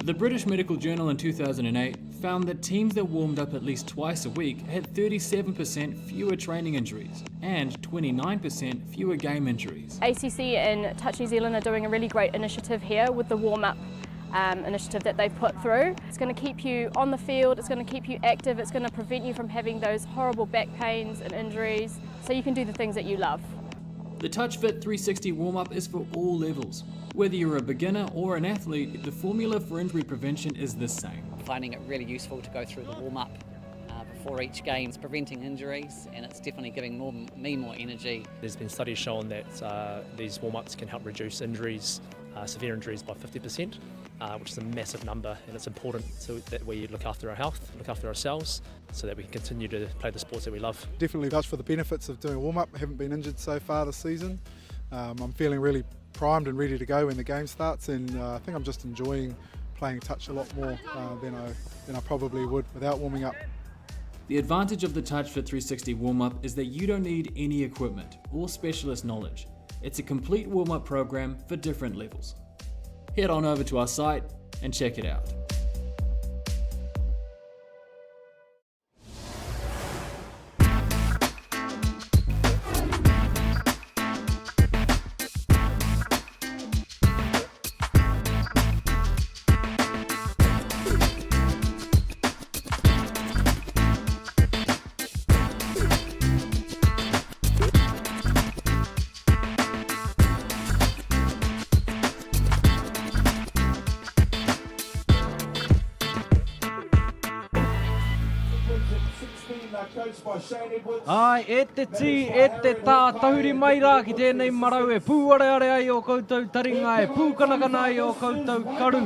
The British Medical Journal in 2008 found that teams that warmed up at least twice a week had 37% fewer training injuries and 29% fewer game injuries. ACC and Touch New Zealand are doing a really great initiative here with the warm-up initiative that they've put through. It's going to keep you on the field, it's going to keep you active, it's going to prevent you from having those horrible back pains and injuries, so you can do the things that you love. The Touch Fit 360 warm-up is for all levels. Whether you're a beginner or an athlete, the formula for injury prevention is the same. Finding it really useful to go through the warm-up before each game. It's preventing injuries, and it's definitely giving me more energy. There's been studies showing that these warm-ups can help reduce injuries, severe injuries by 50%, which is a massive number, and it's important that we look after our health, look after ourselves, so that we can continue to play the sports that we love. Definitely vouch for the benefits of doing a warm-up. I haven't been injured so far this season. I'm feeling really primed and ready to go when the game starts, and I think I'm just enjoying playing touch a lot more than I probably would without warming up. The advantage of the Touch Fit 360 warm-up is that you don't need any equipment or specialist knowledge. It's a complete warm-up program for different levels. Head on over to our site and check it out. Ai, e te ti, e te tā, tahuri mai rā ki tēnei marau e pūareare ai o koutou taringa, e pūkanakana ai o koutou karu,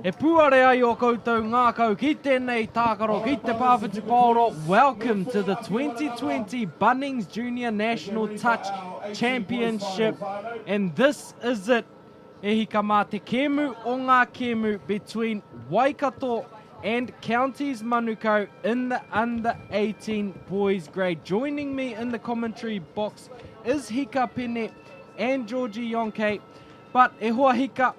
e pūare ai o koutou ngākau ki tēnei tākaro, ki te Pāwhiti Pāoro. Welcome to the 2020 Bunnings Junior National Touch Championship, and this is it. E hika mā te kēmu o ngā kēmu between Waikato and Counties Manukau in the under-18 boys grade. Joining me in the commentary box is Hika Pene and Georgie Yonke. But e hoa Hika,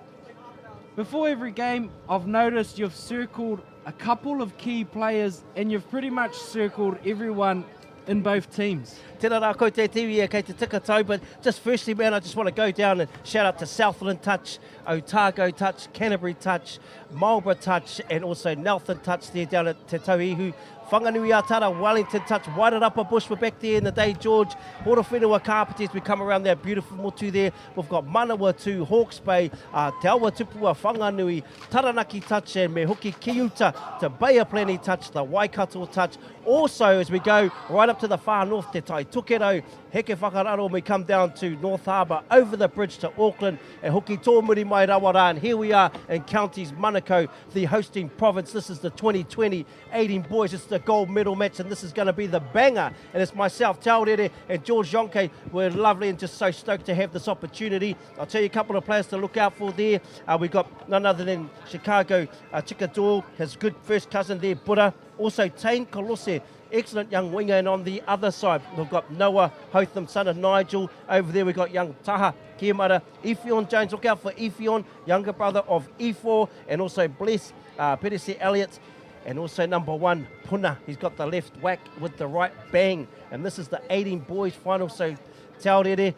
before every game I've noticed you've circled a couple of key players and you've pretty much circled everyone in both teams. Tēnā rā ko te tiwi e kei te tikatau, but just firstly, man, I just want to go down and shout out to Southland Touch, Otago Touch, Canterbury Touch, Marlborough Touch, and also Nelson Touch there down at Te Tauihu. Whanganui Atara, Wellington Touch, Wairarapa Bush were back there in the day, George. Horowhenua Carpenters, we come around that beautiful motu there. We've got Manawatu, Hawke's Bay, Te Awa Tupua, Whanganui, Taranaki Touch, and me hoki ki uta to Bayaplenny Touch, the Waikato Touch. Also, as we go right up to the far north, Te Tai Tukero, Heke Whakararo, we come down to North Harbour, over the bridge to Auckland, and hoki tōmuri mai rawara, and here we are in Counties Manukau, the hosting province. This is the 2020 18 boys. It's the gold medal match, and this is going to be the banger. And it's myself, Taurere, and George Yonke. We're lovely and just so stoked to have this opportunity. I'll tell you a couple of players to look out for there. We've got none other than Chicago Chikador, his good first cousin there, Buddha. Also Tain Kolose, excellent young winger, and on the other side we've got Noah Hotham, son of Nigel. Over there we've got young Taha Kiamara, Efion Jones. Look out for Efion, younger brother of E4, and also Bless Perese Elliott, and also number 1 Puna. He's got the left whack with the right bang, and this is the 18 boys final. So Taurere,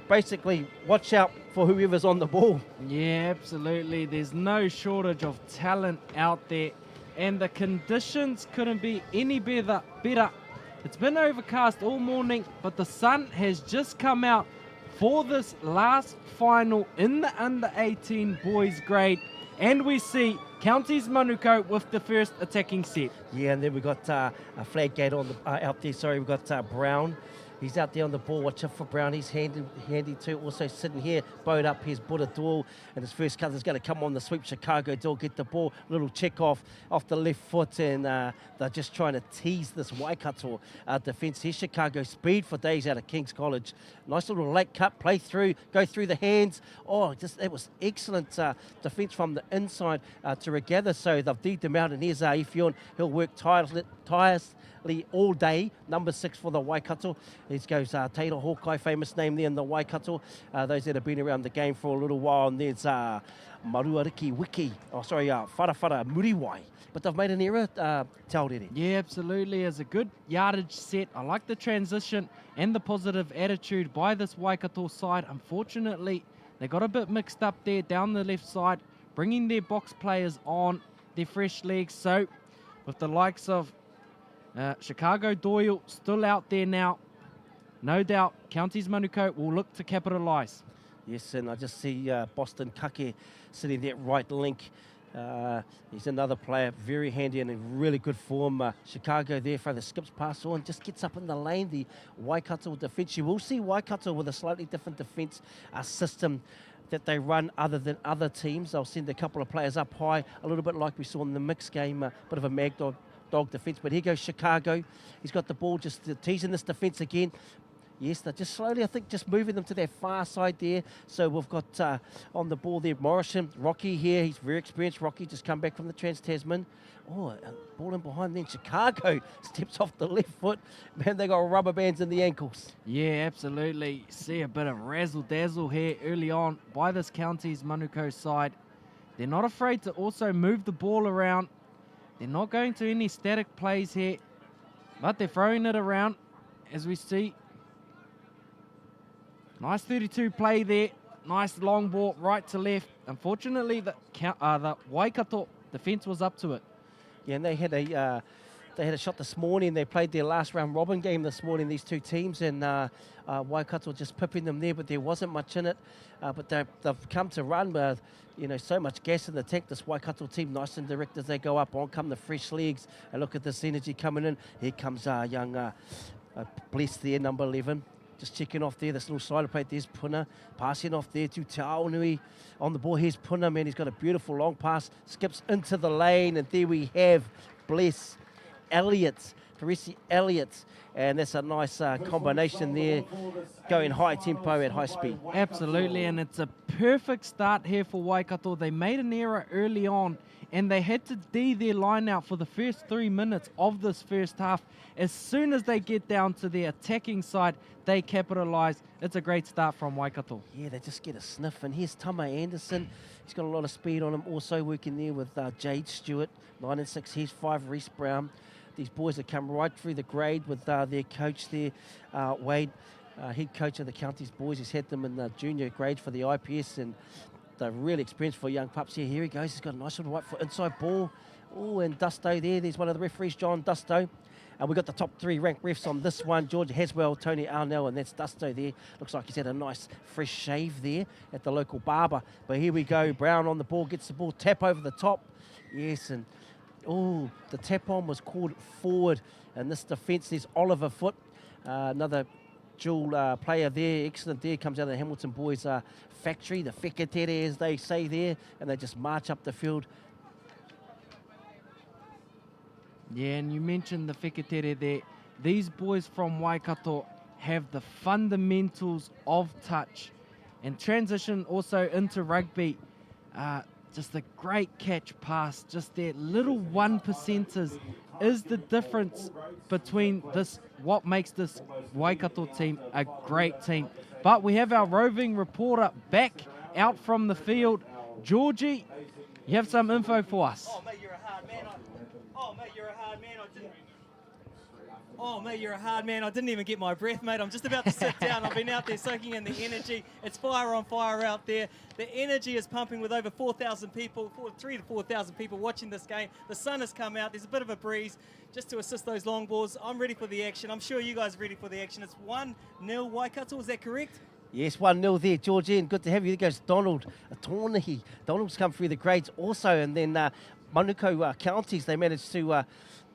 basically watch out for whoever's on the ball. Yeah, absolutely. There's no shortage of talent out there, and the conditions couldn't be any better. It's been overcast all morning, but the sun has just come out for this last final in the under-18 boys grade, and we see Counties Manukau with the first attacking set. Yeah, and then we've got a flag gate on the, out there. Sorry, we've got Brown. He's out there on the ball. Watch out for Brown. He's handy too. Also sitting here, bowed up. Here's Buddha Doyle, and his first cousin's going to come on the sweep. Chicago Doyle get the ball. Little check off the left foot, and they're just trying to tease this Waikato defence. Here's Chicago speed for days out of King's College. Nice little late cut, play through, go through the hands. Oh, just it was excellent defence from the inside to regather. So they've digged him out, and here's Efion. He'll work tirelessly all day. Number 6 for the Waikato. This goes Taylor Hawkeye, famous name there in the Waikato. Those that have been around the game for a little while. And there's Maruariki Wiki. Wharawhara Muriwai. But they've made an error, Taurere. Yeah, absolutely. It's a good yardage set. I like the transition and the positive attitude by this Waikato side. Unfortunately, they got a bit mixed up there down the left side, bringing their box players on their fresh legs. So, with the likes of Chicago Doyle still out there now, no doubt Counties Manukau will look to capitalise. Yes, and I just see Boston Kake sitting there at right link. He's another player, very handy and in really good form. Chicago there for the skips pass on, just gets up in the lane. The Waikato defence, you will see Waikato with a slightly different defence system that they run other than other teams. They'll send a couple of players up high, a little bit like we saw in the mixed game, a bit of a mag dog defence. But here goes Chicago. He's got the ball, just teasing this defence again. Yes, they're just slowly, I think, just moving them to their far side there. So we've got on the ball there, Morrison. Rocky here, he's very experienced. Rocky just come back from the Trans-Tasman. Oh, ball in behind then. Chicago steps off the left foot. Man, they got rubber bands in the ankles. Yeah, absolutely. See a bit of razzle-dazzle here early on by this Counties Manukau side. They're not afraid to also move the ball around. They're not going to any static plays here, but they're throwing it around, as we see. Nice 32 play there. Nice long ball right to left. Unfortunately, the Waikato defence was up to it. Yeah, and they had a shot this morning. They played their last round robin game this morning, these two teams, and Waikato just pipping them there, but there wasn't much in it. But they've come to run, so much gas in the tank. This Waikato team, nice and direct as they go up. On come the fresh legs, and look at this energy coming in. Here comes young Bless there, number 11. Just checking off there, this little slider plate. There's Puna, passing off there to Taonui. On the ball, here's Puna, man. He's got a beautiful long pass, skips into the lane, and there we have Bless Elliott, Parisi Elliott. And that's a nice combination there, going high tempo at high speed. Absolutely, and it's a perfect start here for Waikato. They made an error early on, and they had to D their line out for the first 3 minutes of this first half. As soon as they get down to the attacking side, they capitalise. It's a great start from Waikato. Yeah, they just get a sniff. And here's Tama Anderson. He's got a lot of speed on him. Also working there with Jade Stewart, 9 and 6. Here's 5, Reese Brown. These boys have come right through the grade with their coach there, Wade, head coach of the Counties boys. He's had them in the junior grade for the IPS, and they're really experienced for young pups here. Here he goes. He's got a nice little right foot inside ball. Oh, and Dusto there. There's one of the referees, John Dusto. And we've got the top 3 ranked refs on this one. George Haswell, Tony Arnell, and that's Dusto there. Looks like he's had a nice fresh shave there at the local barber. But here we go. Brown on the ball, gets the ball, tap over the top. Yes, and oh, the tap on was called forward. And this defence, there's Oliver Foote, another dual player there. Excellent there. Comes out of the Hamilton boys factory, the whekatere as they say there. And they just march up the field. Yeah, and you mentioned the whekatere there. These boys from Waikato have the fundamentals of touch and transition also into rugby. Just a great catch pass, just their little 1%ers is the difference between this, what makes this Waikato team a great team. But we have our roving reporter back out from the field. Georgie, you have some info for us. Oh, mate, you're a hard man. Oh, mate, you're a hard man. I didn't even get my breath, mate. I'm just about to sit down. I've been out there soaking in the energy. It's fire on fire out there. The energy is pumping with over 4,000 people, 3,000 to 4,000 people watching this game. The sun has come out. There's a bit of a breeze just to assist those long balls. I'm ready for the action. I'm sure you guys are ready for the action. It's 1-0 Waikato. Is that correct? Yes, 1-0 there, Georgian. Good to have you. There goes Donald Tornahi. Donald's come through the grades also. And then Manukau Counties, they managed to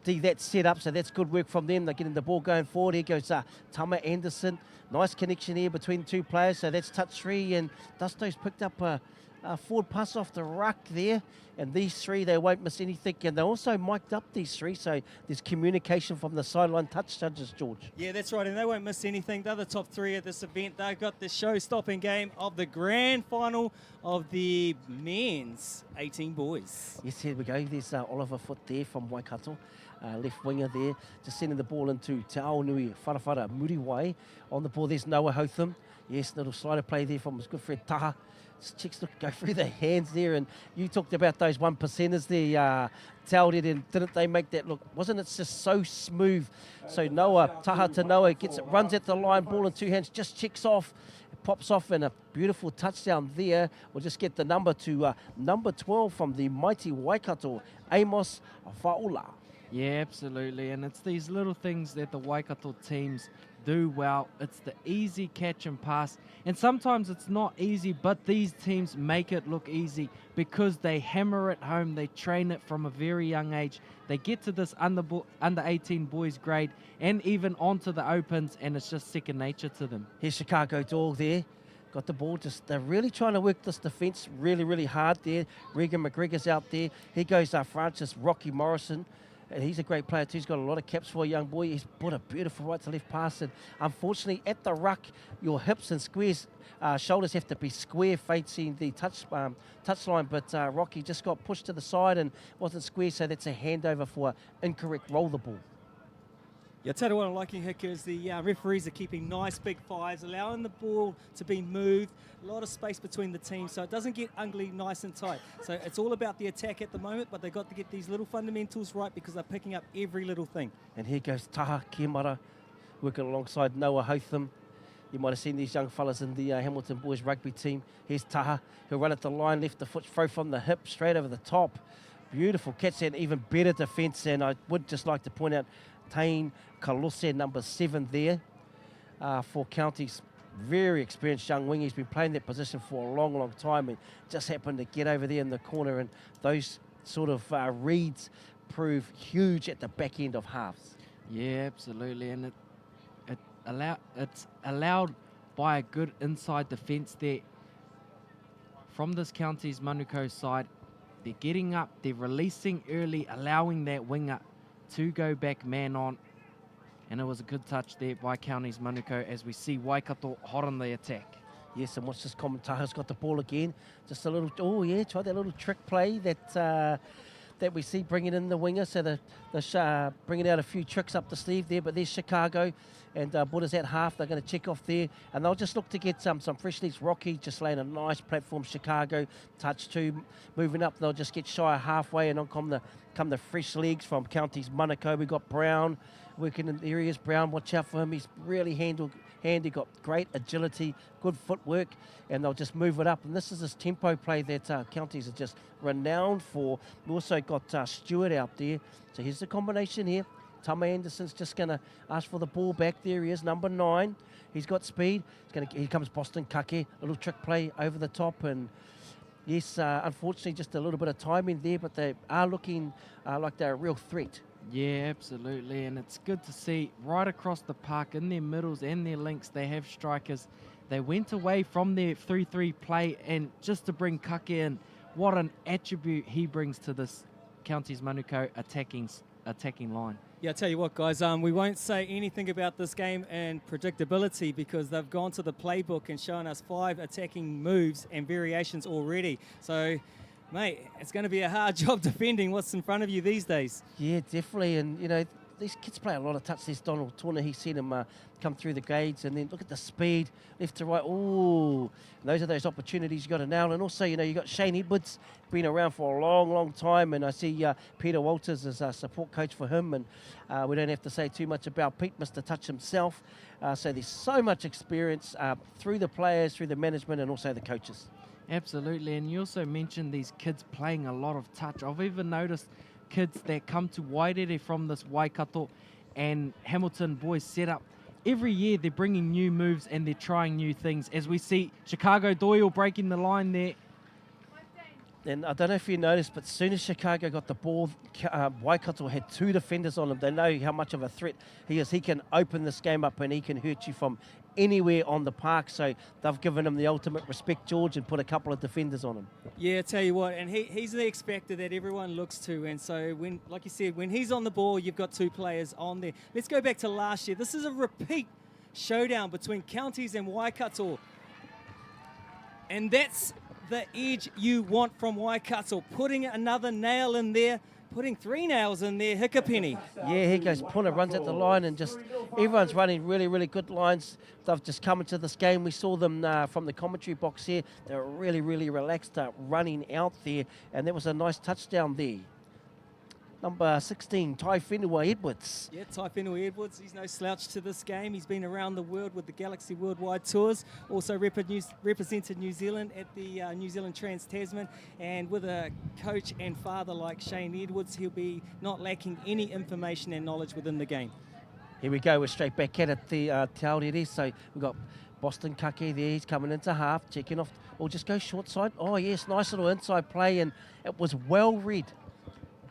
see that set up, so that's good work from them. They're getting the ball going forward. Here goes Tama Anderson. Nice connection here between 2 players, so that's touch 3. And Dusto's picked up a forward pass off the ruck there. And these 3, they won't miss anything. And they also mic'd up these 3, so there's communication from the sideline touch judges, George. Yeah, that's right, and they won't miss anything. They're the top 3 at this event. They've got the show-stopping game of the grand final of the men's 18 boys. Yes, here we go. There's Oliver Foote there from Waikato. left winger there, just sending the ball into Te Aonui Wharawhara Muriwai. On the ball, there's Noah Hotham. Yes, little slider play there from his good friend Taha. Chicks look go through their hands there, and you talked about those 1%ers there, Tauri, and didn't they make that look? Wasn't it just so smooth? So Taha to Noah gets it, runs at the line, ball in 2 hands, just checks off, pops off, and a beautiful touchdown there. We'll just get the number to number 12 from the mighty Waikato, Amos Faula. Yeah, absolutely. And it's these little things that the Waikato teams do well. It's the easy catch and pass. And sometimes it's not easy, but these teams make it look easy because they hammer it home. They train it from a very young age. They get to this under 18 boys grade and even onto the opens, and it's just second nature to them. Here's Chicago Dog there. Got the ball, they're really trying to work this defence really, really hard there. Regan McGregor's out there. Here goes Francis Rocky Morrison. And he's a great player too. He's got a lot of caps for a young boy. He's put a beautiful right to left pass. And unfortunately, at the ruck, your hips and squares, shoulders have to be square facing the touch line. But Rocky just got pushed to the side and wasn't square, so that's a handover for incorrect roll the ball. Yeah, I tell you what I'm liking, Hick, is the referees are keeping nice big fives, allowing the ball to be moved, a lot of space between the teams, so it doesn't get ugly, nice and tight. So it's all about the attack at the moment, but they've got to get these little fundamentals right because they're picking up every little thing. And here goes Taha Kiemara, working alongside Noah Hotham. You might have seen these young fellas in the Hamilton boys rugby team. Here's Taha, he'll run at the line, left the foot, throw from the hip, straight over the top. Beautiful catch and even better defence, and I would just like to point out Tain Kalose, number 7 there for Counties. Very experienced young wing. He's been playing that position for a long, long time and just happened to get over there in the corner, and those sort of reads prove huge at the back end of halves. Yeah, absolutely. And it's allowed by a good inside defence there from this Counties Manukau side. They're getting up, they're releasing early, allowing that winger to go back man on. And it was a good touch there by Counties Manukau as we see Waikato hot on the attack. Yes, and watch this Taha's got the ball again. Just a little, try that little trick play that we see bringing in the winger. So the bringing out a few tricks up the sleeve there, but there's Chicago. And Buddha's at half. They're going to check off there. And they'll just look to get some fresh legs. Rocky just laying a nice platform. Chicago touch 2, moving up. They'll just get shy halfway. And on come the fresh legs from Counties Manukau. We've got Brown working in the areas. Brown, watch out for him. He's really handy, got great agility, good footwork. And they'll just move it up. And this is this tempo play that Counties are just renowned for. We also got Stewart out there. So here's the combination here. Tama Anderson's just going to ask for the ball back. There he is, number 9. He's got speed. Here comes Boston Kake, a little trick play over the top. And yes, unfortunately, just a little bit of timing there, but they are looking like they're a real threat. Yeah, absolutely. And it's good to see right across the park in their middles and their links, they have strikers. They went away from their 3-3 play, and just to bring Kake in, what an attribute he brings to this Counties Manukau attacking line. Yeah, I tell you what, guys, we won't say anything about this game and predictability because they've gone to the playbook and shown us 5 attacking moves and variations already. So, mate, it's going to be a hard job defending what's in front of you these days. Yeah, definitely. And, these kids play a lot of touch. There's Donald Turner. He's seen him come through the grades. And then look at the speed, left to right. Ooh, those are those opportunities you got to nail. And also, you got Shane Edwards, been around for a long, long time. And I see Peter Walters as a support coach for him. And we don't have to say too much about Pete, Mr. Touch himself. So there's so much experience through the players, through the management, and also the coaches. Absolutely. And you also mentioned these kids playing a lot of touch. I've even noticed kids that come to Wairere from this Waikato and Hamilton boys setup. Every year they're bringing new moves and they're trying new things. As we see Chicago Doyle breaking the line there. And I don't know if you noticed, but as soon as Chicago got the ball, Waikato had 2 defenders on him. They know how much of a threat he is. He can open this game up and he can hurt you from anywhere on the park. So they've given him the ultimate respect, George, and put a couple of defenders on him. Yeah, tell you what, and he's the X-factor that everyone looks to. And so, like you said, when he's on the ball, you've got 2 players on there. Let's go back to last year. This is a repeat showdown between Counties and Waikato. And that's the edge you want from Waikato, putting another nail in there, putting 3 nails in there, Hikapenny. Yeah, here goes Puna, runs at the line, and just everyone's running really, really good lines. They've just come into this game. We saw them from the commentary box here. They were really, really relaxed running out there, and there was a nice touchdown there. Number 16, Tai Whenua Edwards. Yeah, Tai Whenua Edwards, he's no slouch to this game. He's been around the world with the Galaxy Worldwide Tours, also represented New Zealand at the New Zealand Trans-Tasman, and with a coach and father like Shane Edwards, he'll be not lacking any information and knowledge within the game. Here we go, we're straight back at it, the Tauriri. So we've got Boston Kake there, he's coming into half, checking off, or just go short side. Oh yes, nice little inside play, and it was well read.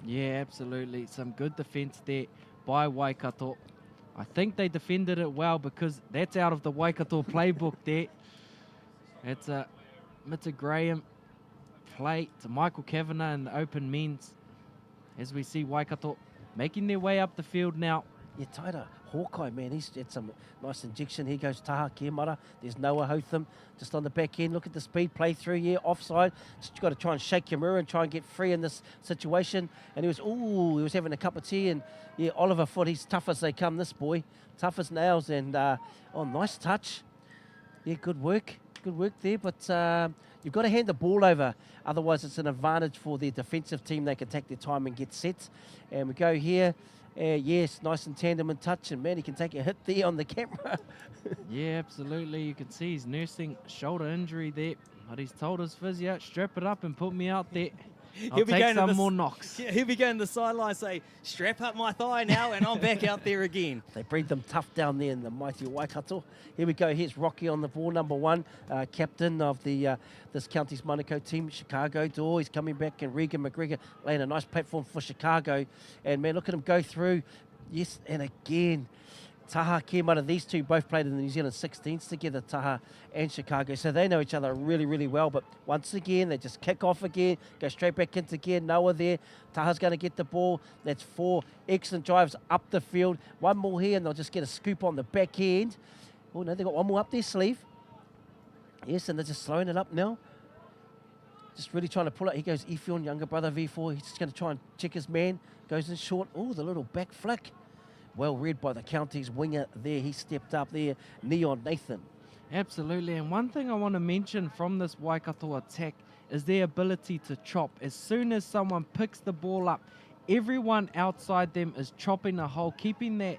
Yeah, absolutely. Some good defence there by Waikato. I think they defended it well because that's out of the Waikato playbook there. It's a Mita Graham play to Michael Kavanagh in the open men's. As we see Waikato making their way up the field now. Yeah, Taira Hawkeye, man, he's had some nice injection. Here goes Taha Kiamara. There's Noah Hotham just on the back end. Look at the speed play through here, offside. Just got to try and shake your mirror and try and get free in this situation. And he was having a cup of tea. And yeah, Oliver Foot, he's tough as they come, this boy. Tough as nails. And oh, nice touch. Yeah, good work there. But you've got to hand the ball over. Otherwise, it's an advantage for the defensive team. They can take their time and get set. And we go here. Yes, nice and tandem and touch, and man, he can take a hit there on the camera. Yeah, absolutely. You can see he's nursing shoulder injury there, but he's told his physio, strap it up and put me out there. I'll take some more knocks. Yeah, he'll be going to the sideline, say, strap up my thigh now, and I'm back out there again. They breed them tough down there in the mighty Waikato. Here we go. Here's Rocky on the ball, number 1, captain of the this county's Manukau team, Chicago Door. He's coming back, and Regan McGregor laying a nice platform for Chicago. And man, look at him go through. Yes, and again, Taha Kiamara, these two both played in the New Zealand 16s together, Taha and Chicago, so they know each other really, really well. But once again, they just kick off again, go straight back into gear. Noah there. Taha's going to get the ball. That's 4 excellent drives up the field. One more here, and they'll just get a scoop on the back end. Oh, no, they've got one more up their sleeve. Yes, and they're just slowing it up now. Just really trying to pull it. Here goes Efion, younger brother, V4. He's just going to try and check his man. Goes in short. Oh, the little back flick. Well read by the county's winger there. He stepped up there, Neon Nathan. Absolutely, and one thing I want to mention from this Waikato attack is their ability to chop. As soon as someone picks the ball up, everyone outside them is chopping a hole, keeping that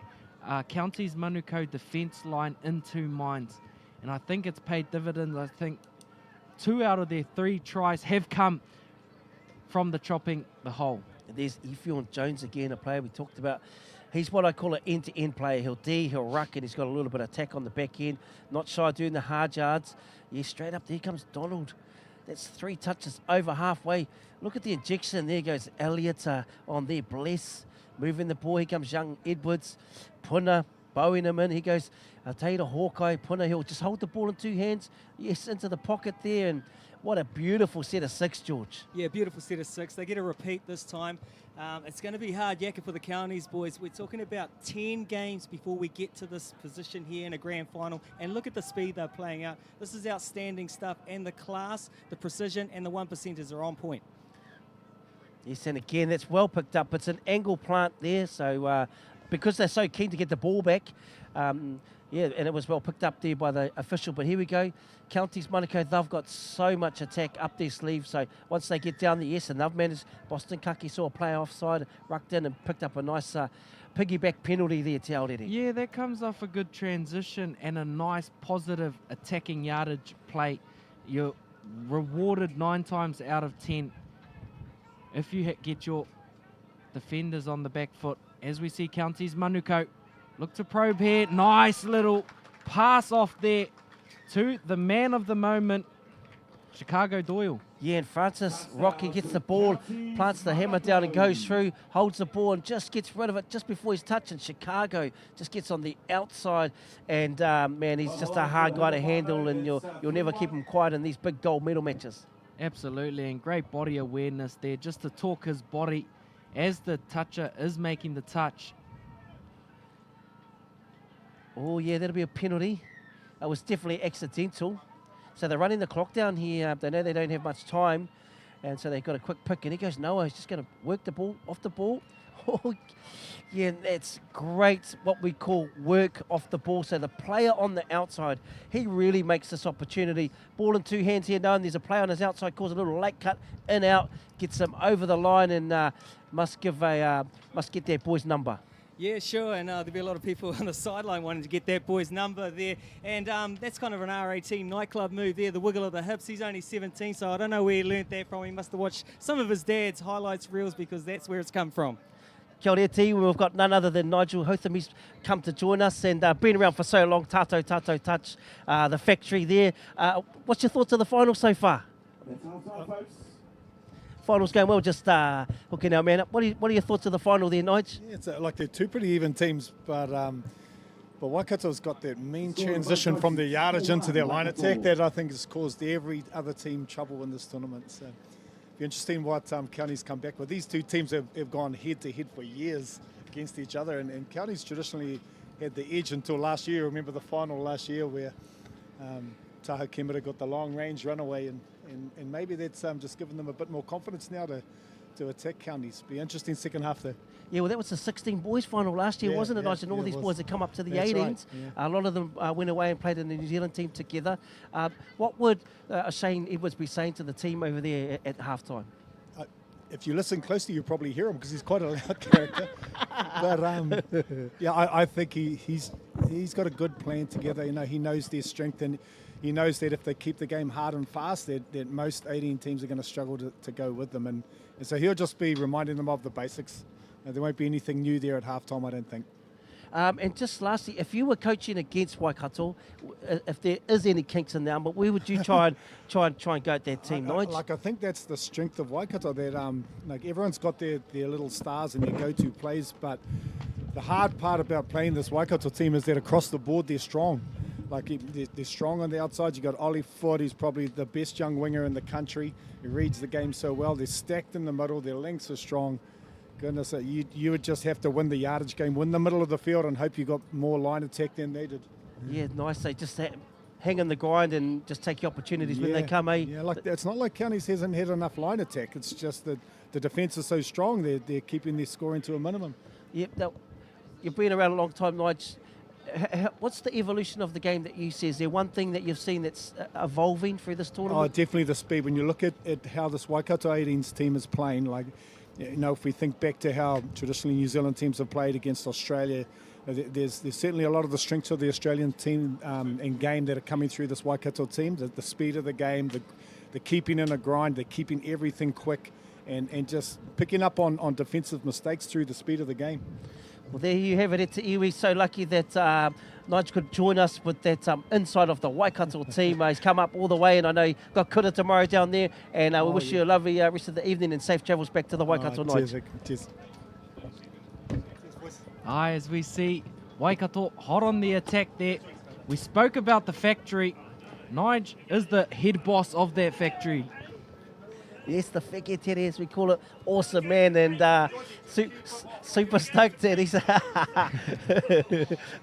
county's Manukau defence line in 2 minds. And I think it's paid dividends. I think 2 out of their 3 tries have come from the chopping the hole. And there's Efion Jones again, a player we talked about. He's what I call an end-to-end player. He'll D, he'll ruck, and he's got a little bit of attack on the back end. Not shy doing the hard yards. Yeah, straight up there comes Donald. That's 3 touches over halfway. Look at the injection. There goes Elliott on there. Bless. Moving the ball. Here comes young Edwards. Puna bowing him in. He goes Taira Hawkeye. Puna, he'll just hold the ball in 2 hands. Yes, into the pocket there. And what a beautiful set of 6, George. Yeah, beautiful set of 6. They get a repeat this time. It's going to be hard yakka for the counties, boys. We're talking about 10 games before we get to this position here in a grand final. And look at the speed they're playing out. This is outstanding stuff. And the class, the precision, and the 1%ers are on point. Yes, and again, that's well picked up. It's an angle plant there. So because they're so keen to get the ball back, yeah, and it was well picked up there by the official. But here we go. Counties Manukau, they've got so much attack up their sleeve. So once they get down the yes, and they've managed. Boston Kaki saw a play offside, rucked in and picked up a nice piggyback penalty there, Te Aorere. Yeah, that comes off a good transition and a nice positive attacking yardage play. You're rewarded 9 times out of 10 if you get your defenders on the back foot. As we see Counties Manukau look to probe here. Nice little pass off there to the man of the moment, Chicago Doyle. Yeah, and Francis Rocky gets the ball, plants the hammer down and goes through, holds the ball and just gets rid of it just before he's touching. Chicago just gets on the outside, and man, he's just a hard guy to handle, and you'll never keep him quiet in these big gold medal matches. Absolutely, and great body awareness there, just to talk his body as the toucher is making the touch. Oh yeah, that'll be a penalty. It was definitely accidental. So they're running the clock down here. They know they don't have much time. and so they got a quick pick, and he goes, Noah, he's just going to work the ball, off the ball. Oh, yeah, that's great, what we call work off the ball. So the player on the outside, he really makes this opportunity. Ball in two hands here, knowing there's a player on his outside, calls a little late cut, in, out, gets him over the line, and must get that boy's number. Yeah, sure, and there'll be a lot of people on the sideline wanting to get that boy's number there. And that's kind of an R18 nightclub move there, the wiggle of the hips. He's only 17, so I don't know where he learnt that from. He must have watched some of his dad's highlights reels because that's where it's come from. Kia ora te, we've got none other than Nigel Hotham. He's come to join us and been around for so long. Tato Touch, the factory there. What's your thoughts of the final so far? Final's going well, just hooking our man up. What are your thoughts of the final there, Nige? Yeah, it's like they're two pretty even teams, but Waikato's got that mean transition from their yardage into their line attack that I think has caused every other team trouble in this tournament. So it'll be interesting what Counties come back with. These two teams have gone head-to-head for years against each other, and Counties traditionally had the edge until last year. Remember the final last year where Taha Kemera got the long-range runaway, and maybe that's just given them a bit more confidence now to attack Counties. Be interesting second half there. Yeah, well, that was the 16 boys final last year, wasn't it, Nige? And all these boys had come up to the 18s. Right, yeah. A lot of them went away and played in the New Zealand team together. What would Shane Edwards be saying to the team over there at halftime? If you listen closely, you probably hear him because he's quite a loud character. But yeah, I think he's got a good plan together. You know, he knows their strength, and he knows that if they keep the game hard and fast, that most 18 teams are going to struggle to go with them. And so he'll just be reminding them of the basics. There won't be anything new there at halftime, I don't think. And just lastly, if you were coaching against Waikato, if there is any kinks in the armour, where would you try and go at that team, Nige? I think that's the strength of Waikato. That like everyone's got their little stars and their go-to plays, but the hard part about playing this Waikato team is that across the board they're strong. Like they're strong on the outside. You got Ollie Ford, who's probably the best young winger in the country. He reads the game so well. They're stacked in the middle. Their lengths are strong. Goodness, you would just have to win the yardage game, win the middle of the field, and hope you got more line attack than they did. Yeah, nice. They just hang in the grind and just take your opportunities when they come, eh? Yeah, like it's not like Counties hasn't had enough line attack. It's just that the defence is so strong. They're keeping their scoring to a minimum. Yep. Now, you've been around a long time, Nige. What's the evolution of the game that you see? Is there one thing that you've seen that's evolving through this tournament? Oh, definitely the speed. When you look at how this Waikato 18s team is playing, like, you know, if we think back to how traditionally New Zealand teams have played against Australia, there's certainly a lot of the strengths of the Australian team and game that are coming through this Waikato team. The speed of the game, the keeping in a grind, the keeping everything quick, and just picking up on defensive mistakes through the speed of the game. Well, there you have it. It's iwi. So lucky that Nige could join us with that insight of the Waikato team. He's come up all the way, and I know he got kura tomorrow down there. And we wish you a lovely rest of the evening and safe travels back to the Waikato, Nige. Cheers. Aye, as we see Waikato hot on the attack there. We spoke about the factory. Nige is the head boss of that factory. Yes, the wheketeri, as we call it. Awesome, man, and super stoked that he's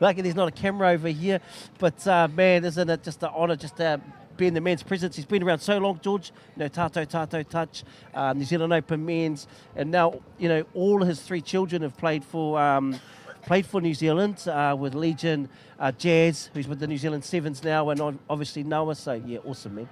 lucky there's not a camera over here. But, man, isn't it just an honour just to be in the men's presence. He's been around so long, George. You know, Tato Touch, New Zealand Open men's, and now, you know, all his three children have played for New Zealand with Legion, Jazz, who's with the New Zealand Sevens now, and obviously Noah. So, yeah, awesome, man.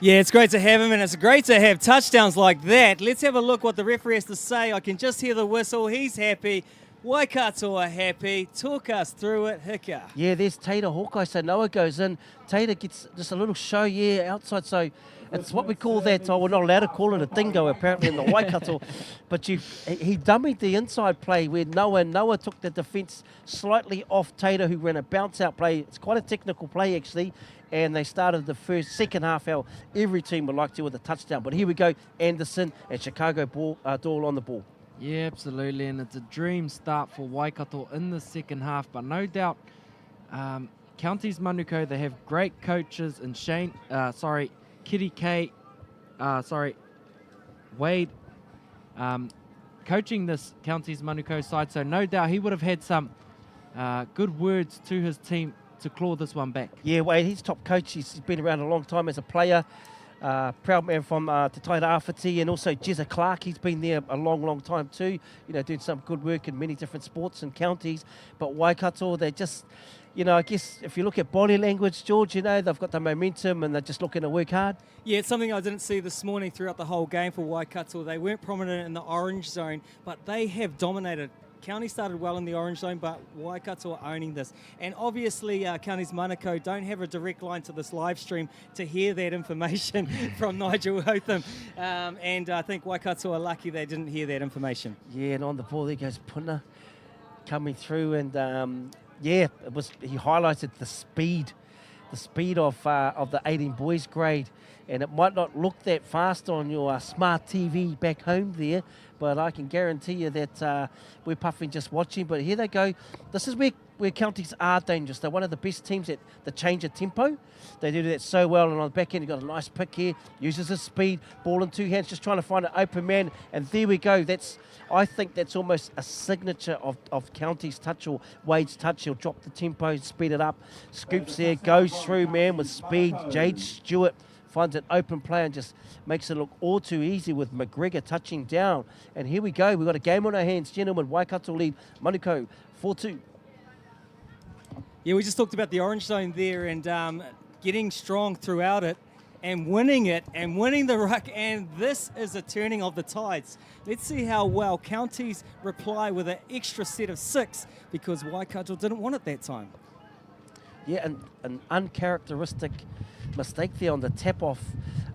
Yeah, it's great to have him, and it's great to have touchdowns like that. Let's have a look what the referee has to say. I can just hear the whistle. He's happy. Waikato are happy. Talk us through it, Hika. Yeah, there's Tater Hawkeye. So Noah goes in. Tater gets just a little show, outside. So it's what we call that. We're not allowed to call it a dingo, apparently, in the Waikato. But he dummied the inside play where Noah took the defence slightly off Tater, who ran a bounce-out play. It's quite a technical play, actually. And they started the second half how every team would like to with a touchdown. But here we go, Anderson and Chicago Doyle on the ball. Yeah, absolutely, and it's a dream start for Waikato in the second half. But no doubt, Counties Manukau, they have great coaches in Kitty K, Wade, coaching this Counties Manukau side. So no doubt he would have had some good words to his team to claw this one back. Yeah, Wade, he's top coach. He's been around a long time as a player. proud man from Te Taira Awhiti, and also Jezza Clark. He's been there a long, long time too, doing some good work in many different sports and counties. But Waikato, they just, I guess if you look at body language, George, they've got the momentum and they're just looking to work hard. Yeah, it's something I didn't see this morning throughout the whole game for Waikato. They weren't prominent in the orange zone, but they have dominated. County started well in the orange zone, but Waikato are owning this. And obviously, County's Manukau don't have a direct line to this live stream to hear that information from Nigel Hotham. And I think Waikato are lucky they didn't hear that information. Yeah, and on the ball there goes Puna coming through, and he highlighted the speed of the 18 boys grade. And it might not look that fast on your smart TV back home there, but I can guarantee you that we're puffing just watching. But here they go. This is where counties are dangerous. They're one of the best teams at the change of tempo. They do that so well. And on the back end, you've got a nice pick here. Uses his speed. Ball in two hands, just trying to find an open man. And there we go. I think that's almost a signature of County's touch or Wade's touch. He'll drop the tempo, speed it up. Scoops there, goes through, man, with speed. Jade Stewart finds an open play and just makes it look all too easy with McGregor touching down. And here we go. We've got a game on our hands, gentlemen. Waikato lead Manukau 4-2. Yeah, we just talked about the orange zone there and getting strong throughout it and winning the ruck. And this is a turning of the tides. Let's see how well Counties reply with an extra set of 6 because Waikato didn't want it that time. Yeah, an uncharacteristic mistake there on the tap off,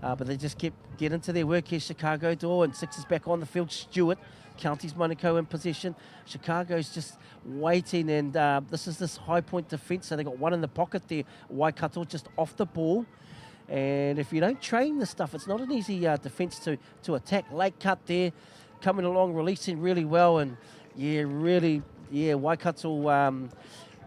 but they just get into their work here. Chicago door and 6 is back on the field. Stewart, Counties Manukau in possession. Chicago's just waiting, and this high point defence. So they got one in the pocket there. Waikato just off the ball, and if you don't train this stuff, it's not an easy defence to attack. Late cut there, coming along, releasing really well, and Waikato.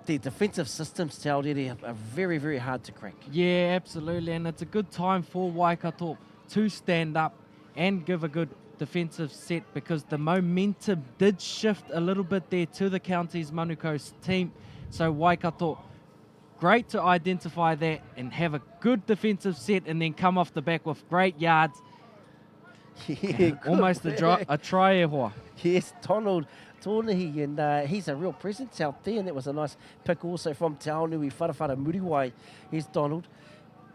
The defensive systems, Taudere, are very, very hard to crack. Yeah, absolutely, and it's a good time for Waikato to stand up and give a good defensive set because the momentum did shift a little bit there to the Counties Manukau's team. So Waikato, great to identify that and have a good defensive set and then come off the back with great yards. Yeah, almost a try e hoa. Yes, Donald Tōnahi, and he's a real presence out there, and that was a nice pick also from Te Aonui Wharawhara Muriwai. Here's Donald.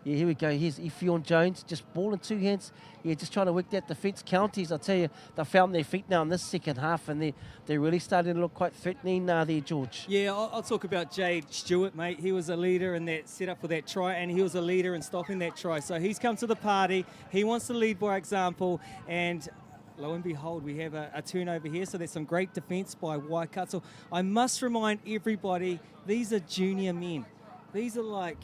Yeah, here we go. Here's Ifeon Jones, just ball in two hands. Yeah, just trying to work that defence. Counties, I tell you, they've found their feet now in this second half, and they're really starting to look quite threatening there, George. Yeah, I'll talk about Jade Stewart, mate. He was a leader in that setup for that try, and he was a leader in stopping that try. So he's come to the party. He wants to lead by example, and lo and behold, we have a turnover here, so there's some great defence by Waikato. I must remind everybody, these are junior men. These are like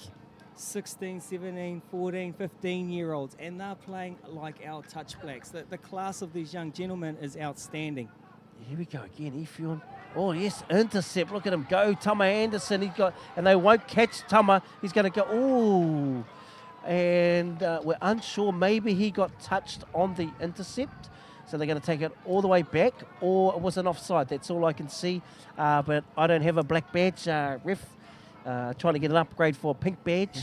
16, 17, 14, 15-year-olds, and they're playing like our touch blacks. The class of these young gentlemen is outstanding. Here we go again, Ifeon. Oh, yes, intercept. Look at him go. Tama Anderson, and they won't catch Tama. He's going to go, ooh. And we're unsure. Maybe he got touched on the intercept. So they're going to take it all the way back, or it was an offside. That's all I can see. But I don't have a black badge, ref. Trying to get an upgrade for a pink badge.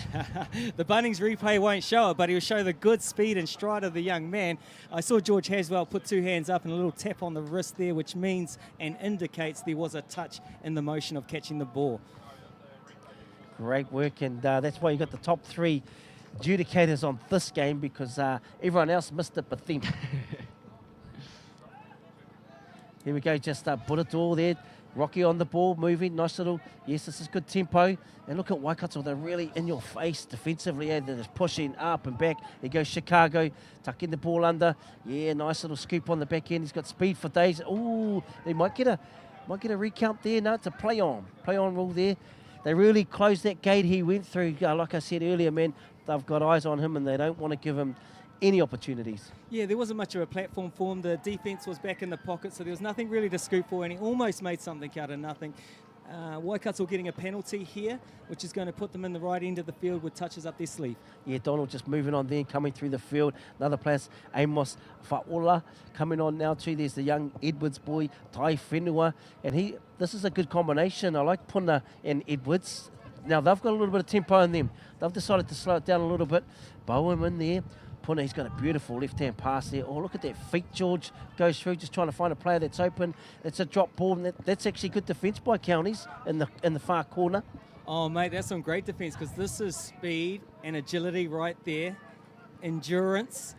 The Bunnings replay won't show it, but he'll show the good speed and stride of the young man. I saw George Haswell put 2 hands up and a little tap on the wrist there, which means and indicates there was a touch in the motion of catching the ball. Great work, and that's why you got the top 3 adjudicators on this game, because everyone else missed it but them. Here we go, just put it all there. Rocky on the ball, moving, nice little, yes, this is good tempo. And look at Waikato, they're really in your face defensively, and they're just pushing up and back. There goes Chicago, tucking the ball under. Yeah, nice little scoop on the back end. He's got speed for days. Ooh, they might get a recount there. No, it's a play on rule there. They really closed that gate he went through. Like I said earlier, man, they've got eyes on him and they don't want to give him any opportunities. Yeah, there wasn't much of a platform for him. The defence was back in the pocket, so there was nothing really to scoop for, and he almost made something out of nothing. Waikato getting a penalty here, which is going to put them in the right end of the field with touches up their sleeve. Yeah, Donald just moving on there, coming through the field. Another player, Amos Fa'ola, coming on now too. There's the young Edwards boy, Tai Whenua, and this is a good combination. I like Puna and Edwards. Now, they've got a little bit of tempo in them. They've decided to slow it down a little bit. Bowen in there. Puna, he's got a beautiful left-hand pass there. Oh, look at that feet, George. Goes through, just trying to find a player that's open. It's a drop ball, and that's actually good defence by Counties in the far corner. Oh, mate, that's some great defence because this is speed and agility right there. Endurance.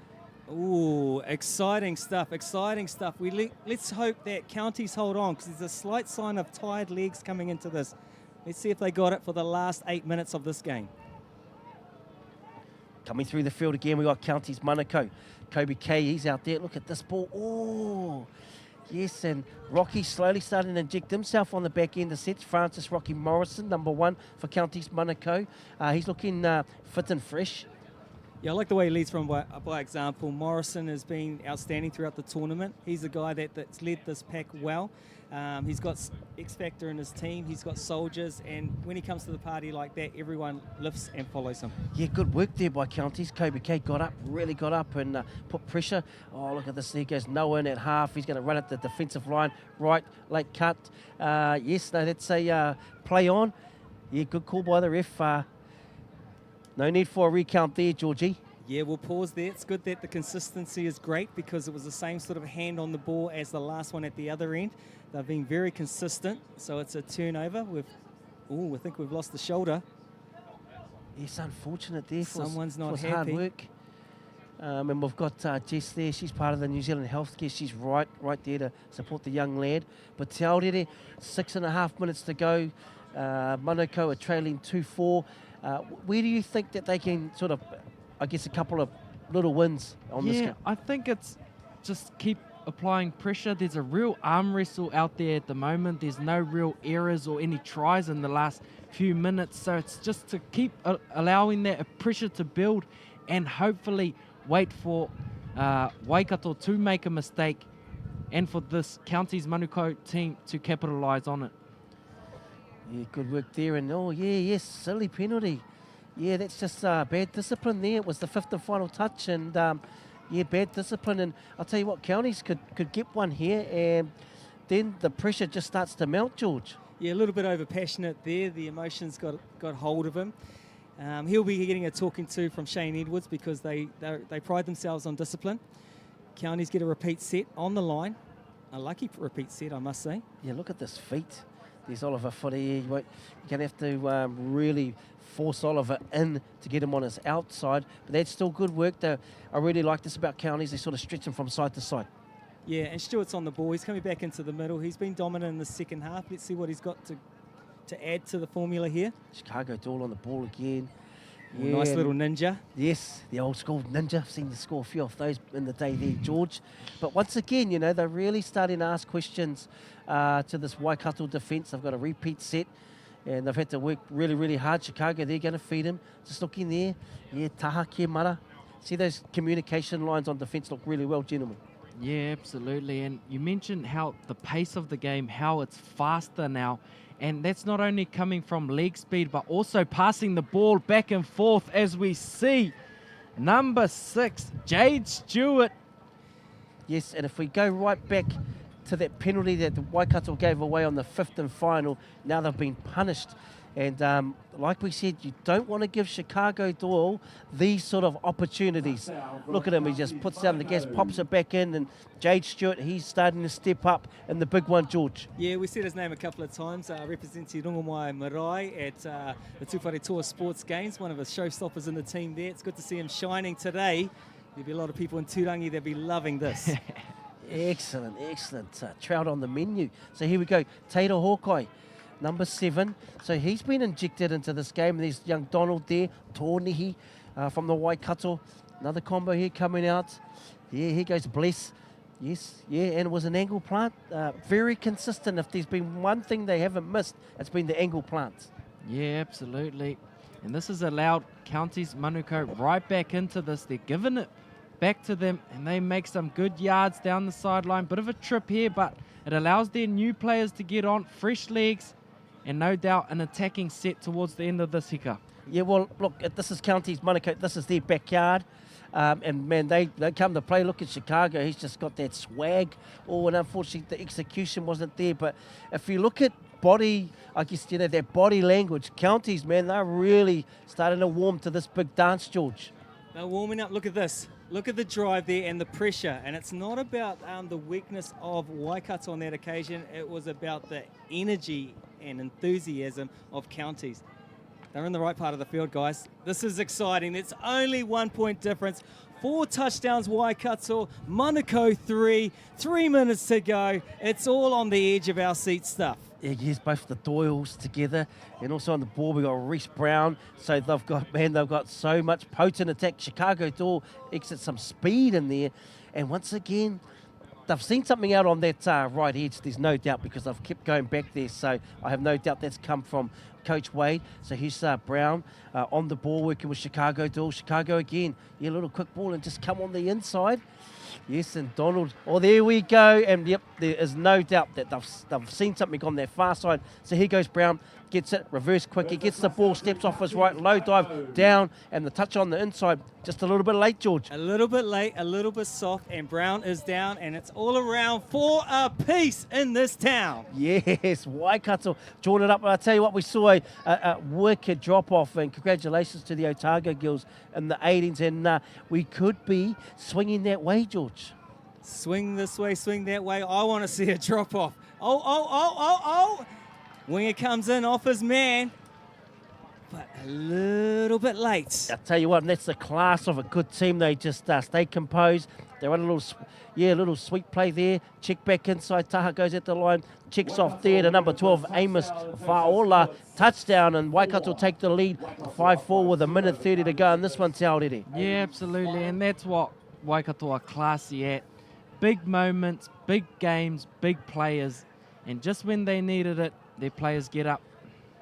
Ooh, exciting stuff, exciting stuff. Let's hope that Counties hold on because there's a slight sign of tired legs coming into this. Let's see if they got it for the last 8 minutes of this game. Coming through the field again, we got Counties Manukau. Kobe K, he's out there. Look at this ball. Oh, yes, and Rocky slowly starting to inject himself on the back end of sets. Francis Rocky Morrison, number 1 for Counties Manukau. He's looking fit and fresh. Yeah, I like the way he leads from by example. Morrison has been outstanding throughout the tournament. He's a guy that's led this pack well. He's got X Factor in his team. He's got soldiers, and when he comes to the party like that, everyone lifts and follows him. Yeah, good work there by Counties. Kobe K really got up and put pressure. Oh, look at this. There goes Noah in at half. He's going to run at the defensive line. Right, late cut. Yes, no, that's a play on. Yeah, good call by the ref. No need for a recount there, Georgie. Yeah, we'll pause there. It's good that the consistency is great because it was the same sort of hand on the ball as the last one at the other end. They've been very consistent, so it's a turnover. I think we've lost the shoulder. Yes, unfortunate there. Someone's not happy. Hard work. And we've got Jess there. She's part of the New Zealand Healthcare. She's right there to support the young lad. But Te Aorere, 6.5 minutes to go. Manukau are trailing 2-4. Where do you think that they can sort of, I guess, a couple of little wins on this game? Yeah, I think it's just keep applying pressure. There's a real arm wrestle out there at the moment. There's no real errors or any tries in the last few minutes. So it's just to keep allowing that pressure to build and hopefully wait for Waikato to make a mistake and for this Counties Manukau team to capitalise on it. Yeah, good work there. And yes, silly penalty. Yeah, that's just bad discipline there. It was the 5th and final touch, and bad discipline. And I'll tell you what, Counties could get one here, and then the pressure just starts to mount, George. Yeah, a little bit over passionate there. The emotions got hold of him. He'll be getting a talking to from Shane Edwards because they pride themselves on discipline. Counties get a repeat set on the line. A lucky repeat set, I must say. Yeah, look at this feet. There's Oliver Footy. You're going to have to really force Oliver in to get him on his outside. But that's still good work. I really like this about Counties. They sort of stretch him from side to side. Yeah, and Stewart's on the ball. He's coming back into the middle. He's been dominant in the second half. Let's see what he's got to add to the formula here. Chicago Doyle on the ball again. Yeah, nice little ninja. Yes, the old school ninja. I've seen you score a few of those in the day there, George. But once again, they're really starting to ask questions to this Waikato defence. They've got a repeat set, and they've had to work really, really hard. Chicago, they're going to feed him. Just looking there. Yeah, Taha Mara. See those communication lines on defence look really well, gentlemen. Yeah, absolutely. And you mentioned how the pace of the game, how it's faster now. And that's not only coming from leg speed, but also passing the ball back and forth as we see number 6, Jade Stewart. Yes, and if we go right back to that penalty that the Waikato gave away on the 5th and final, now they've been punished. And like we said, you don't want to give Chicago Doyle these sort of opportunities. Look at him, he just puts down the gas, pops it back in, and Jade Stewart, he's starting to step up in the big one, George. Yeah, we said his name a couple of times, representing Rungomai Marae at the Tūwhare Tour Sports Games, one of the showstoppers in the team there. It's good to see him shining today. There'll be a lot of people in Turangi that'll be loving this. Excellent. Trout on the menu. So here we go, Taylor Hawkeye. Number 7, so he's been injected into this game. There's young Donald there, Tōnihi from the Waikato. Another combo here coming out. Yeah, here goes Bless. Yes, yeah, and it was an angle plant. Very consistent. If there's been one thing they haven't missed, it's been the angle plants. Yeah, absolutely. And this has allowed Counties Manukau right back into this. They're giving it back to them, and they make some good yards down the sideline. Bit of a trip here, but it allows their new players to get on, fresh legs, and no doubt an attacking set towards the end of this hika. Yeah, well, look, this is Counties Manukau. This is their backyard. And, man, they come to play. Look at Chicago. He's just got that swag. And unfortunately, the execution wasn't there. But if you look at body, I guess, that body language, Counties, man, they're really starting to warm to this big dance, George. They're warming up. Look at this. Look at the drive there and the pressure, and it's not about the weakness of Waikato on that occasion. It was about the energy and enthusiasm of Counties. They're in the right part of the field, guys. This is exciting. It's only 1 point difference. 4 touchdowns Waikato, Manukau 3, 3 minutes to go. It's all on the edge of our seat stuff. Yeah, yes, both the Doyles together, and also on the ball we got Reese Brown. So they've got so much potent attack. Chicago Doyle exits some speed in there, and once again, they've seen something out on that right edge. There's no doubt because they've kept going back there. So I have no doubt that's come from Coach Wade. So here's Brown on the ball working with Chicago Doyle. Chicago again, yeah, a little quick ball and just come on the inside. Yes, and Donald. Oh, there we go. And yep, there is no doubt that they've seen something on that far side. So here goes Brown. Gets it, reverse quick. He gets the ball, steps off his right, low dive, down, and the touch on the inside. Just a little bit late, George. A little bit late, a little bit soft, and Brown is down, and it's all around for a piece in this town. Yes, Waikato drawn it up. But I tell you what, we saw a wicked drop-off, and congratulations to the Otago girls in the 18s, and we could be swinging that way, George. Swing this way, swing that way. I want to see a drop-off. Oh. Winger comes in off his man, but a little bit late. I tell you what, and that's the class of a good team. They just stay composed. They run a little sweet play there. Check back inside. Taha goes at the line. Checks off there to number 12, Amos Faola. Touchdown, and Waikato take the lead 5-4 with 1:30 to go. And this one's Aorere. Yeah, absolutely. And that's what Waikato are classy at. Big moments, big games, big players. And just when they needed it, their players get up.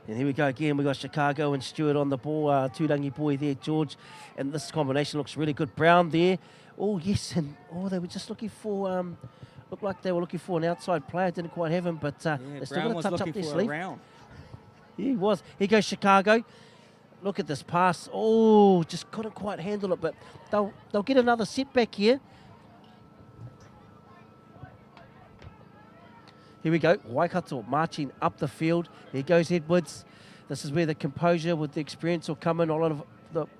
And here we go again. We got Chicago and Stewart on the ball. Turangi boy there, George. And this combination looks really good. Brown there. Oh, yes. And they were just looking for, looked like they were looking for an outside player. Didn't quite have him, but they're still going to touch up their sleeve. Yeah, he was. Here goes Chicago. Look at this pass. Oh, just couldn't quite handle it, but they'll get another setback here. Here we go, Waikato marching up the field. Here goes Edwards. This is where the composure with the experience will come in.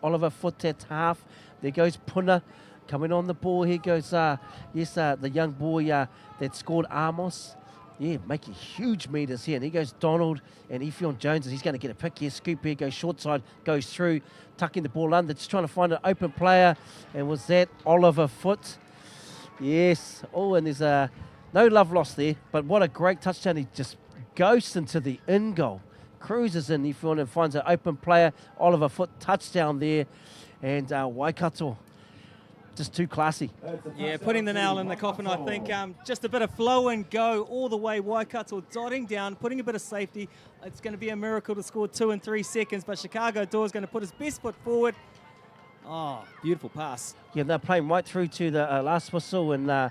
Oliver Foot at half. There goes Puna coming on the ball. Here goes, the young boy that scored Amos. Yeah, making huge meters here. And here goes Donald and Effion Jones. He's going to get a pick here. Scoop here, goes short side, goes through, tucking the ball under, just trying to find an open player. And was that Oliver Foot? Yes. Oh, and there's no love lost there, but what a great touchdown. He just goes into the in goal. Cruises in Effion and finds an open player. Oliver Foot touchdown there. And Waikato, just too classy. Yeah, putting the nail in the coffin, I think. Just a bit of flow and go all the way. Waikato dotting down, putting a bit of safety. It's going to be a miracle to score 2 in 3 seconds, but Chicago Door is going to put his best foot forward. Oh, beautiful pass. Yeah, they're playing right through to the last whistle and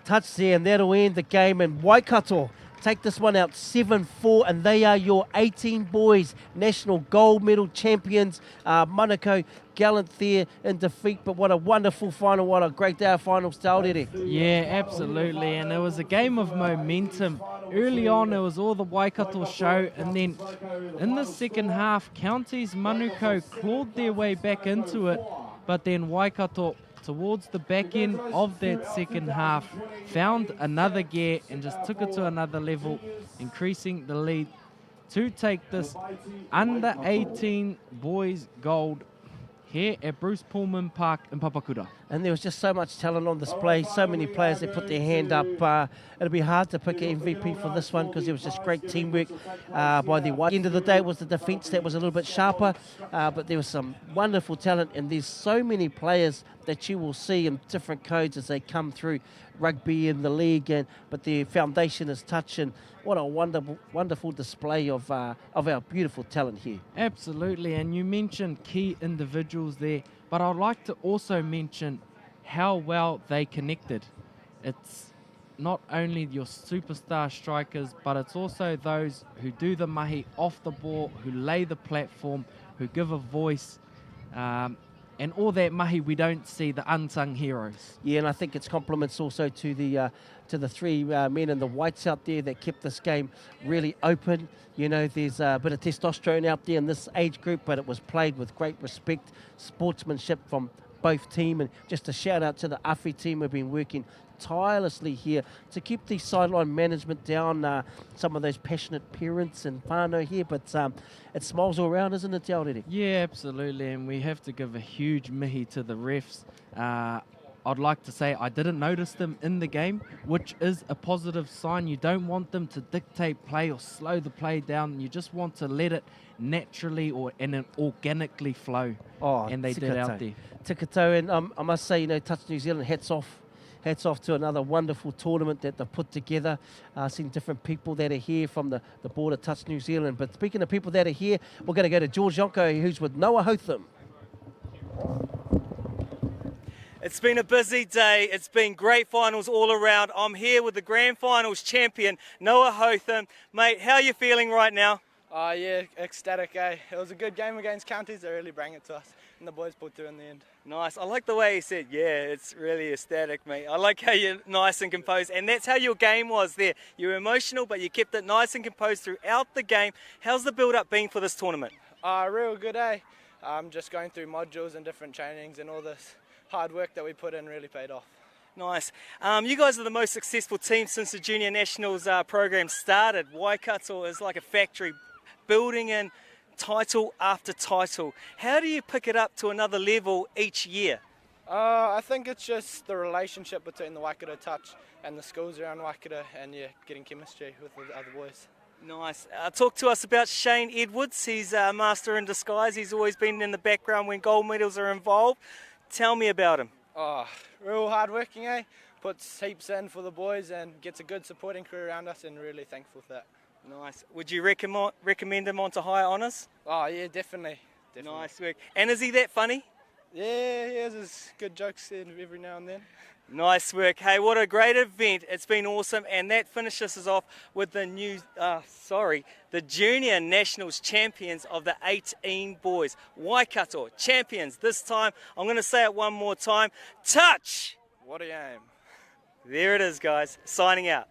touch there, and that'll end the game. And Waikato take this one out 7-4, and they are your 18 boys national gold medal champions. Manukau gallant there in defeat, but what a wonderful final, what a great day of finals, Taurere. Yeah, absolutely, and it was a game of momentum. Early on, it was all the Waikato show, and then in the second half, Counties Manukau clawed their way back into it, but then Waikato towards the back end of that second half, found another gear and just took it to another level, increasing the lead to take this under 18 boys gold here at Bruce Pullman Park in Papakura. And there was just so much talent on display, so many players that put their hand up. It'll be hard to pick an MVP for this one because there was just great teamwork by the White. End of the day, it was the defence that was a little bit sharper, but there was some wonderful talent, and there's so many players that you will see in different codes as they come through rugby in the league, but their foundation is touch, and what a wonderful display of our beautiful talent here. Absolutely, and you mentioned key individuals there, but I'd like to also mention how well they connected. It's not only your superstar strikers, but it's also those who do the mahi off the ball, who lay the platform, who give a voice, and all that mahi we don't see, the unsung heroes. Yeah, and I think it's compliments also to the three men in the whites out there that kept this game really open. You know, there's a bit of testosterone out there in this age group, but it was played with great respect, sportsmanship from both team, and just a shout out to the Awhi team who've been working tirelessly here to keep the sideline management down, some of those passionate parents and whānau here, but it smiles all around, isn't it, Te Aorere? Yeah, absolutely, and we have to give a huge mihi to the refs. I'd like to say I didn't notice them in the game, which is a positive sign. You don't want them to dictate play or slow the play down. You just want to let it naturally and organically flow. Oh, and they did out there. Tikatau, and I must say, Touch New Zealand, hats off. Hats off to another wonderful tournament that they've put together. Seeing different people that are here from the board of Touch New Zealand. But speaking of people that are here, we're going to go to George Yonko, who's with Noah Hotham. It's been a busy day. It's been great finals all around. I'm here with the grand finals champion, Noah Hotham. Mate, how are you feeling right now? Yeah, ecstatic, eh? It was a good game against counties. They really bring it to us, and the boys pulled through in the end. Nice. I like the way he said, yeah, it's really ecstatic, mate. I like how you're nice and composed, and that's how your game was there. You were emotional, but you kept it nice and composed throughout the game. How's the build-up been for this tournament? Real good, eh? Just going through modules and different trainings, and all this hard work that we put in really paid off. Nice. You guys are the most successful team since the Junior Nationals program started. Waikato is like a factory, building in title after title. How do you pick it up to another level each year? I think it's just the relationship between the Waikato Touch and the schools around Waikato, and getting chemistry with the other boys. Nice. Talk to us about Shane Edwards. He's a master in disguise. He's always been in the background when gold medals are involved. Tell me about him. Real hard working, eh? Puts heaps in for the boys and gets a good supporting crew around us, and really thankful for that. Nice. Would you recommend him onto higher honours? Yeah, definitely. Nice work. And is he that funny? Yeah, he has his good jokes every now and then. Nice work. Hey, what a great event. It's been awesome. And that finishes us off with the Junior Nationals champions of the 18 boys. Waikato champions. This time, I'm going to say it one more time. Touch! What a game. There it is, guys. Signing out.